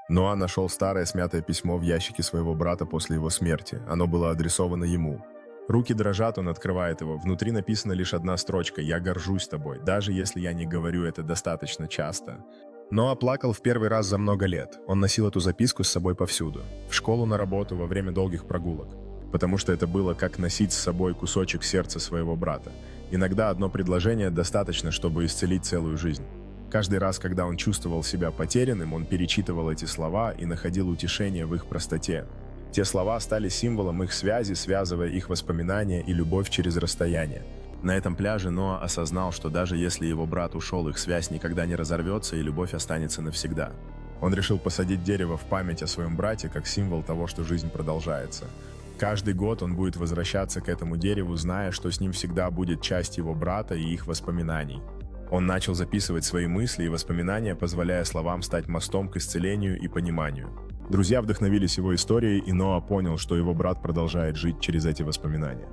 Ноа нашел старое смятое письмо в ящике своего брата после его смерти. Оно было адресовано ему. Руки дрожат, он открывает его. Внутри написана лишь одна строчка: «Я горжусь тобой, даже если я не говорю это достаточно часто». Ноа плакал в первый раз за много лет. Он носил эту записку с собой повсюду. В школу, на работу, во время долгих прогулок. Потому что это было как носить с собой кусочек сердца своего брата. Иногда одно предложение достаточно, чтобы исцелить целую жизнь. Каждый раз, когда он чувствовал себя потерянным, он перечитывал эти слова и находил утешение в их простоте. Те слова стали символом их связи, связывая их воспоминания и любовь через расстояние. На этом пляже Ноа осознал, что даже если его брат ушел, их связь никогда не разорвется и любовь останется навсегда. Он решил посадить дерево в память о своем брате как символ того, что жизнь продолжается. Каждый год он будет возвращаться к этому дереву, зная, что с ним всегда будет часть его брата и их воспоминаний. Он начал записывать свои мысли и воспоминания, позволяя словам стать мостом к исцелению и пониманию. Друзья вдохновились его историей, и Ноа понял, что его брат продолжает жить через эти воспоминания.